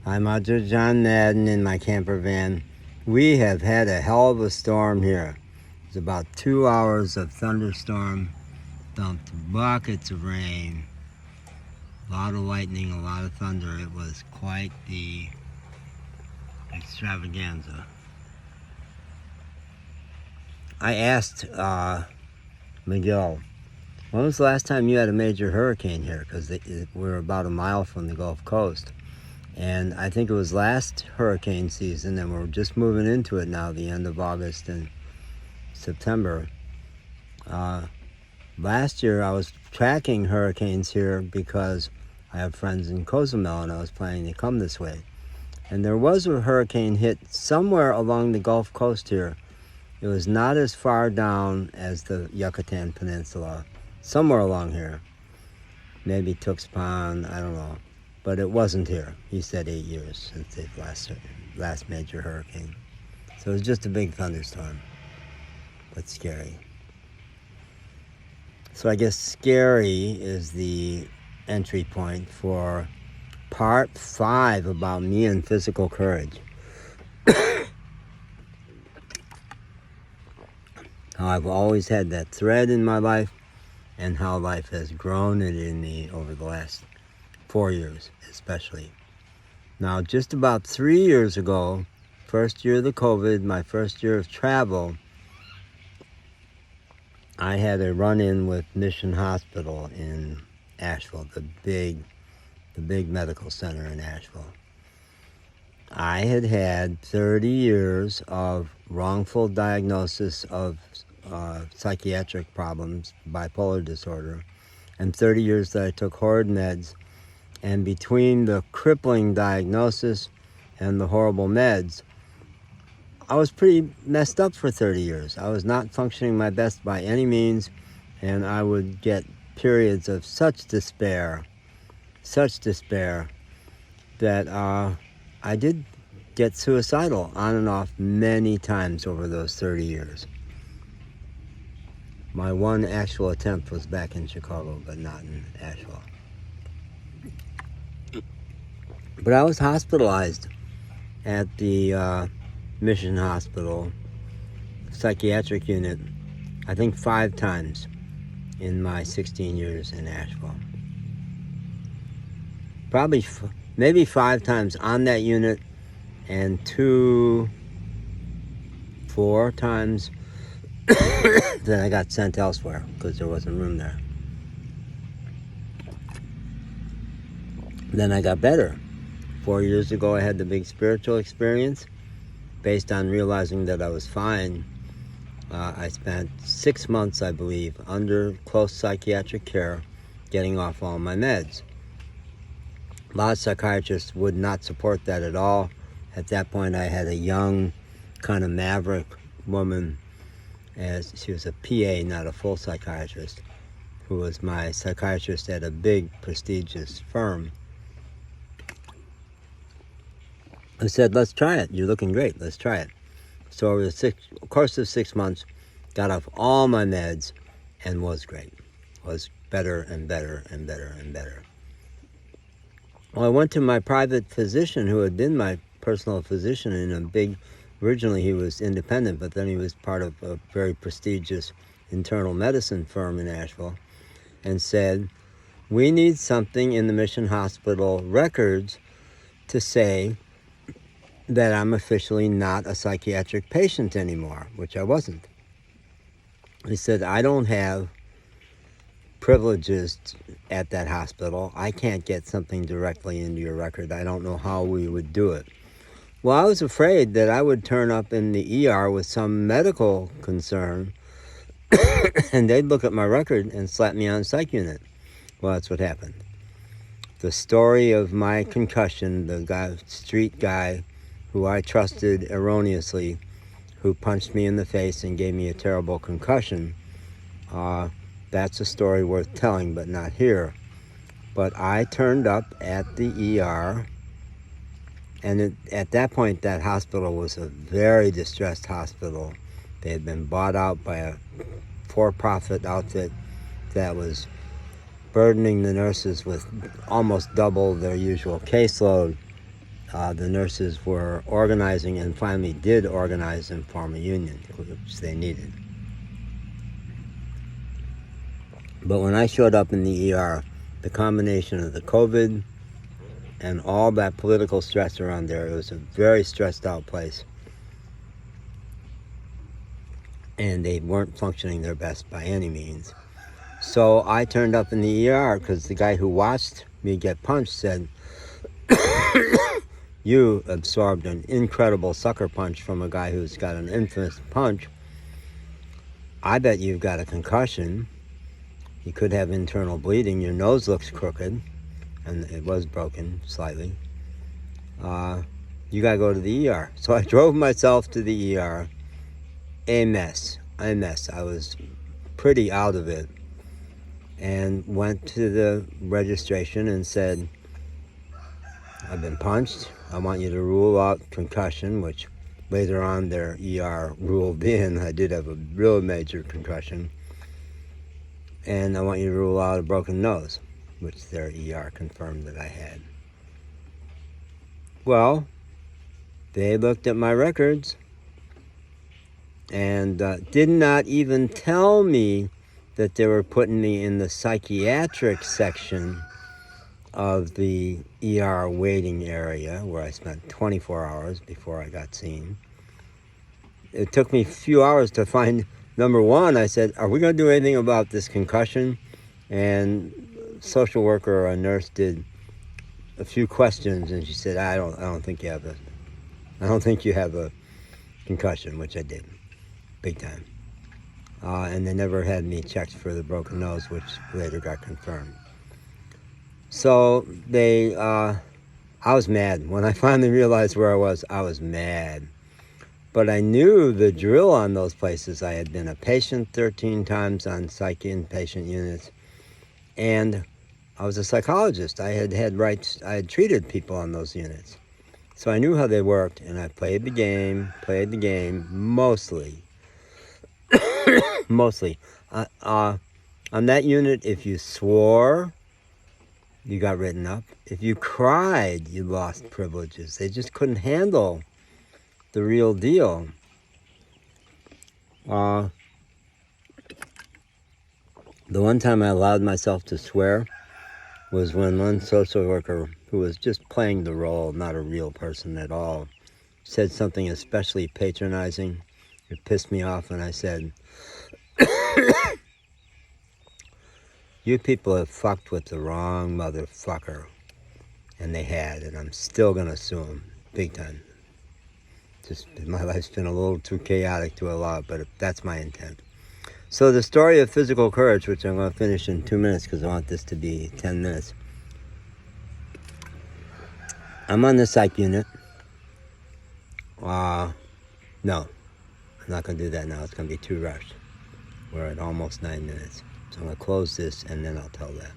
I'm out there, John Madden, in my camper van. We have had a hell of a storm here. It's about 2 hours of thunderstorm, dumped buckets of rain, a lot of lightning, a lot of thunder. It was quite the extravaganza. I asked Miguel, when was the last time you had a major hurricane here? Because we're about a mile from the Gulf Coast. And I think it was last hurricane season, and we're just moving into it now, the end of August and September. Last year I was tracking hurricanes here because I have friends in Cozumel and I was planning to come this way. And there was a hurricane hit somewhere along the Gulf Coast here. It was not as far down as the Yucatan Peninsula, somewhere along here. Maybe Tuxpan, I don't know. But it wasn't here. He said 8 years since the last major hurricane. So it was just a big thunderstorm, but scary. So I guess scary is the entry point for part 5 about me and physical courage. How I've always had that thread in my life and how life has grown it in me over the last 4 years especially. Now, just about 3 years ago, first year of the COVID, my first year of travel, I had a run-in with Mission Hospital in Asheville, the big medical center in Asheville. I had had 30 years of wrongful diagnosis of psychiatric problems, bipolar disorder, and 30 years that I took horrid meds. And between the crippling diagnosis and the horrible meds, I was pretty messed up for 30 years. I was not functioning my best by any means, and I would get periods of such despair, that I did get suicidal on and off many times over those 30 years. My one actual attempt was back in Chicago, but not in Asheville. But I was hospitalized at the Mission Hospital psychiatric unit, I think 5 times in my 16 years in Asheville. Probably maybe 5 times on that unit, and 4 times that I got sent elsewhere because there wasn't room there. Then I got better. 4 years ago, I had the big spiritual experience. Based on realizing that I was fine, I spent 6 months, I believe, under close psychiatric care, getting off all my meds. A lot of psychiatrists would not support that at all. At that point, I had a young, kind of maverick woman, as she was a PA, not a full psychiatrist, who was my psychiatrist at a big, prestigious firm, who said, let's try it. You're looking great. Let's try it. So over the course of 6 months, got off all my meds and was great. Was better and better and better and better. Well, I went to my private physician, who had been my personal physician in a big, originally he was independent, but then he was part of a very prestigious internal medicine firm in Asheville, and said, we need something in the Mission Hospital records to say that I'm officially not a psychiatric patient anymore, which I wasn't. He said, I don't have privileges at that hospital. I can't get something directly into your record. I don't know how we would do it. Well, I was afraid that I would turn up in the ER with some medical concern and they'd look at my record and slap me on a psych unit. Well, that's what happened. The story of my concussion, the street guy who I trusted erroneously, who punched me in the face and gave me a terrible concussion, that's a story worth telling, but not here. But I turned up at the ER, and at that point, that hospital was a very distressed hospital. They had been bought out by a for-profit outfit that was burdening the nurses with almost double their usual caseload. the nurses were organizing and finally did organize and form a union, which they needed. But when I showed up in the ER, the combination of the COVID and all that political stress around there, it was a very stressed out place. And they weren't functioning their best by any means. So I turned up in the ER because the guy who watched me get punched said, "You absorbed an incredible sucker punch from a guy who's got an infamous punch. I bet you've got a concussion. You could have internal bleeding. Your nose looks crooked." And it was broken slightly. "You gotta go to the ER." So I drove myself to the ER. A mess. I was pretty out of it. And went to the registration and said, "I've been punched. I want you to rule out concussion," which later on their ER ruled in. I did have a real major concussion. "And I want you to rule out a broken nose," which their ER confirmed that I had. Well, they looked at my records and did not even tell me that they were putting me in the psychiatric section of the ER waiting area, where I spent 24 hours before I got seen. It took me a few hours to find, number one, I said, "Are we going to do anything about this concussion?" And social worker or a nurse did a few questions, and she said, I don't think you have a concussion," which I did, big time. And they never had me checked for the broken nose, which later got confirmed. So I was mad. When I finally realized where I was mad. But I knew the drill on those places. I had been a patient 13 times on psych inpatient units, and I was a psychologist. I had treated people on those units. So I knew how they worked, and I played the game mostly. On that unit, if you swore, you got written up. If you cried, you lost privileges. They just couldn't handle the real deal. The one time I allowed myself to swear was when one social worker, who was just playing the role, not a real person at all, said something especially patronizing. It pissed me off, and I said, "You people have fucked with the wrong motherfucker." And they had, and I'm still gonna sue them, big time. Just, my life's been a little too chaotic to allow it, but that's my intent. So the story of physical courage, which I'm going to finish in 2 minutes because I want this to be 10 minutes. I'm on the psych unit. No, I'm not going to do that now. It's going to be too rushed. We're at almost 9 minutes. So I'm going to close this and then I'll tell that.